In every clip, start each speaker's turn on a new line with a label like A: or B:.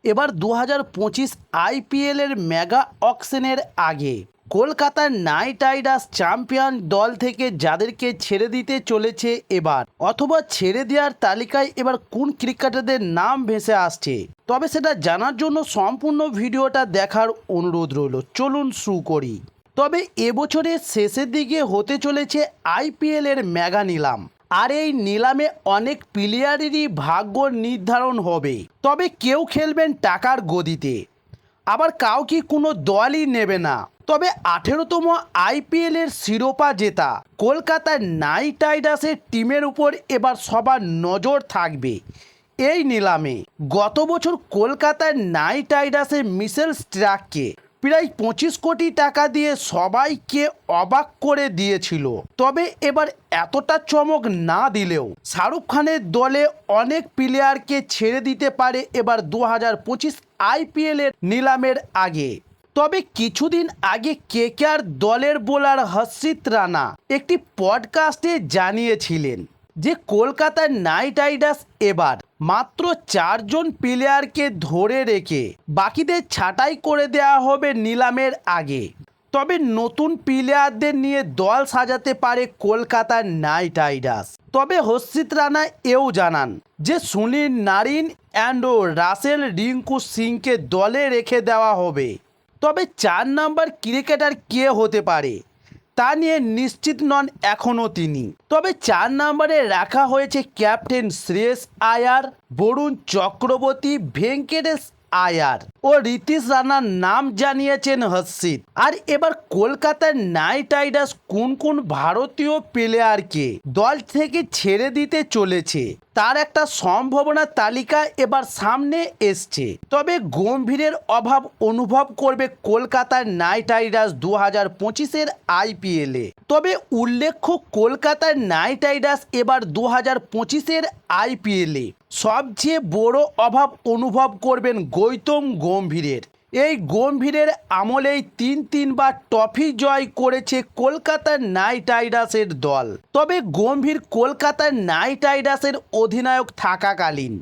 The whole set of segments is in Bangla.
A: এবার 2025 আইপিএলের মেগা অকশনের আগে কলকাতার নাইট রাইডার্স চ্যাম্পিয়ন দল থেকে যাদেরকে ছেড়ে দিতে চলেছে এবার, অথবা ছেড়ে দেওয়ার তালিকায় এবার কোন ক্রিকেটারদের নাম ভেসে আসছে, তবে সেটা জানার জন্য সম্পূর্ণ ভিডিওটা দেখার অনুরোধ রইল। চলুন শুরু করি। তবে এবছরের শেষের দিকে হতে চলেছে আইপিএলের মেগা নিলাম, আর এই নিলামে অনেক প্লেয়ারেরই ভাগ্য নির্ধারণ হবে। তবে কেউ খেলবেন টাকার গদিতে, আবার কাউকে কোনো দলই নেবে না। তবে 18তম আইপিএলের শিরোপা জেতা কলকাতার নাইট রাইডার্সের টিমের উপর এবার সবার নজর থাকবে এই নিলামে। গত বছর কলকাতার নাইট রাইডার্সের মিচেল স্টার্ককে প্রায় 25 কোটি টাকা দিয়ে সবাইকে অবাক করে দিয়েছিল। তবে এবার এতটা চমক না দিলেও শাহরুখ খানের দলে অনেক প্লেয়ারকে ছেড়ে দিতে পারে এবার 2025 আইপিএলের নিলামের আগে। তবে কিছুদিন আগে কেকেআর দলের বোলার হর্ষিত রানা একটি পডকাস্টে জানিয়েছিলেন যে কলকাতার নাইট রাইডার্স এবার মাত্র 4 জন প্লেয়ারকে ধরে রেখে বাকিদের ছাঁটাই করে দেওয়া হবে নিলামের আগে। তবে নতুন প্লেয়ারদের নিয়ে দল সাজাতে পারে কলকাতার নাইট রাইডার্স। তবে হর্ষিত রানা এও জানান যে সুনীল নারিন অ্যান্ড রাসেল রিঙ্কু সিংকে দলে রেখে দেওয়া হবে। তবে 4 নম্বর ক্রিকেটার কে হতে পারে তা নিয়ে নিশ্চিত নন এখনও তিনি। তবে 4 নম্বরে রাখা হয়েছে ক্যাপ্টেন শ্রেয়স আয়ার, বরুণ চক্রবর্তী, ভেঙ্কটেশ আয়ার ও রিতিশ রানার নাম জানিয়েছেন হর্ষিত। আর এবার কলকাতার নাইট রাইডার্স কোন কোন ভারতীয় প্লেয়ারকে দল থেকে ছেড়ে দিতে চলেছে তার একটা সম্ভাবনা তালিকা এবার সামনে এসছে। তবে গম্ভীরের অভাব অনুভব করবে কলকাতার নাইট রাইডার্স 2025-এর আইপিএলে। তবে উল্লেখ্য কলকাতার নাইট রাইডার্স এবার 2025-এর আইপিএলে সবচেয়ে বড় অভাব অনুভব করবেন গৌতম গম্ভীরের। এই গম্ভীরের আমলেই 3বার ট্রফি জয় করেছে কলকাতার নাইট রাইডার্সের দল। তবে গম্ভীর কলকাতার নাইট রাইডার্সের অধিনায়ক থাকাকালীন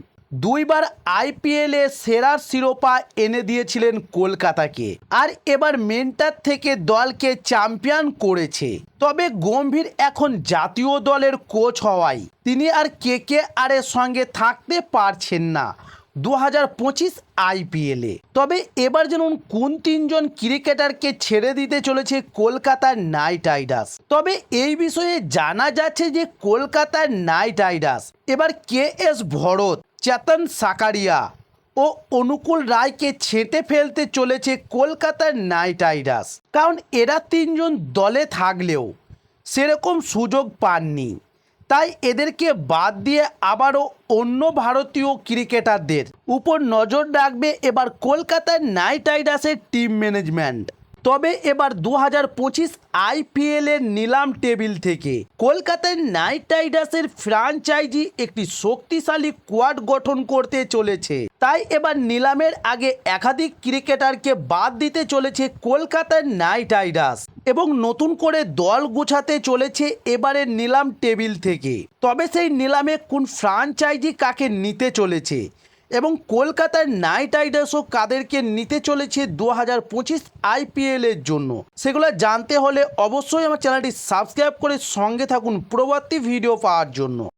A: 2বার আইপিএলে সেরার শিরোপা এনে দিয়েছিলেন কলকাতাকে, আর এবার মেন্টার থেকে দলকে চ্যাম্পিয়ন করেছে। তবে গম্ভীর এখন জাতীয় দলের কোচ হওয়ায় তিনি আর কেকেআরের সঙ্গে থাকতে পারছেন না 2025 আইপিএলে। তবে এবার যেমন কোন 3 জন ক্রিকেটারকে ছেড়ে দিতে চলেছে কলকাতার নাইট রাইডার্স। তবে এই বিষয়ে জানা যাচ্ছে যে কলকাতার নাইট রাইডার্স এবার কেএস ভরত, চেতন সাকারিয়া ও অনুকূল রায়কে ছেঁটে ফেলতে চলেছে কলকাতার নাইট রাইডার্স, কারণ এরা 3 জন দলে থাকলেও সেরকম সুযোগ পাননি। তাই এদেরকে বাদ দিয়ে আবারও অন্য ভারতীয় ক্রিকেটারদের উপর নজর রাখবে এবার কলকাতার নাইট রাইডার্সের টিম ম্যানেজমেন্ট। তবে এবার 2025 আইপিএলের নিলাম টেবিল থেকে কলকাতার নাইট রাইডার্সের ফ্র্যাঞ্চাইজি একটি শক্তিশালী কোয়াড গঠন করতে চলেছে। তাই এবার নিলামের আগে একাধিক ক্রিকেটারকে বাদ দিতে চলেছে কলকাতার নাইট রাইডার্স এবং নতুন করে দল গুছাতে চলেছে এবারের নিলাম টেবিল থেকে। তবে সেই নিলামে কোন ফ্র্যাঞ্চাইজি কাকে নিতে চলেছে এবং কলকাতার নাইট রাইডার্সও কাদেরকে নিতে চলেছে 2025 আইপিএলের জন্য, সেগুলো জানতে হলে অবশ্যই আমার চ্যানেলটি সাবস্ক্রাইব করে সঙ্গে থাকুন পরবর্তী ভিডিও পাওয়ার জন্য।